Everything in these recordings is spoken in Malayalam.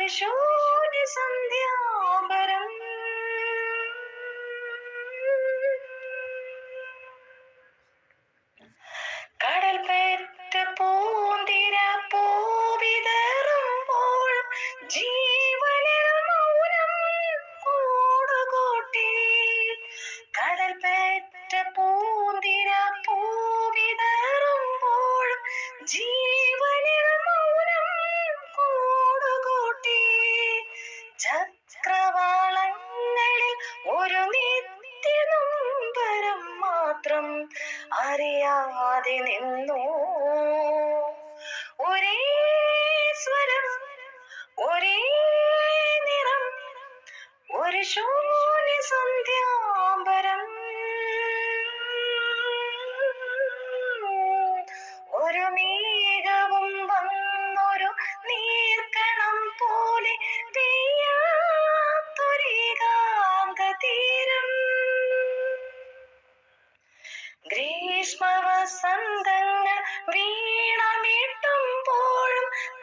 ഒരു ശൂന്യ സന്ധ്യാംബരം. കടൽ പെറ്റ പൂന്തിര പൂവിതറുമ്പോഴും ജീവനിൽ മൗനം കൂടുകൂട്ടി. കടൽ പെറ്റ പൂന്തിര പൂവിതറുമ്പോഴും ജീവനിൽ മൗനം കൂടുകൂട്ടി. ചക്രവാളങ്ങളിൽ ഒരു നിത്യനൊമ്പരം മാത്രം അറിയാതെ നിന്നു. ഒരേ സ്വരം, ഒരേ നിറം, ഒരു ശൂന്യ സന്ധ്യാംബരം. ഒരു മേഘവും വന്നൊരു നീർക്കണം പോലെ പെയ്യാത്തൊരേകാന്ത തീരം. ഗ്രീഷ്മവസന്തങ്ങൾ വീണമിട്ടുമ്പോഴും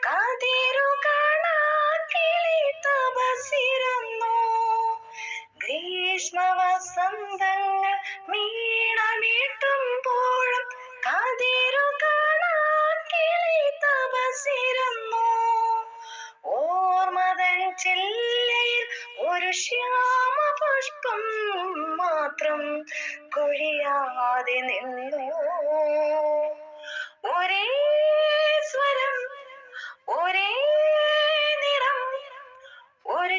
കതിരു കാണാക്കിളി തപസിരുന്നു. ഗ്രീഷ്മവസന്തങ്ങൾ വീണമിട്ടുമ്പോഴും കതിരു കാണാക്കിളി തപസിരുന്നു. ഓർമ്മതൻ ചില്ലയിൽ ഒരു ശ്യാമപുഷ്പം മാത്രം കൊഴിയാതെ നിന്നു. ഒരേ സ്വരം, ഒരേ നിറം, ഒരു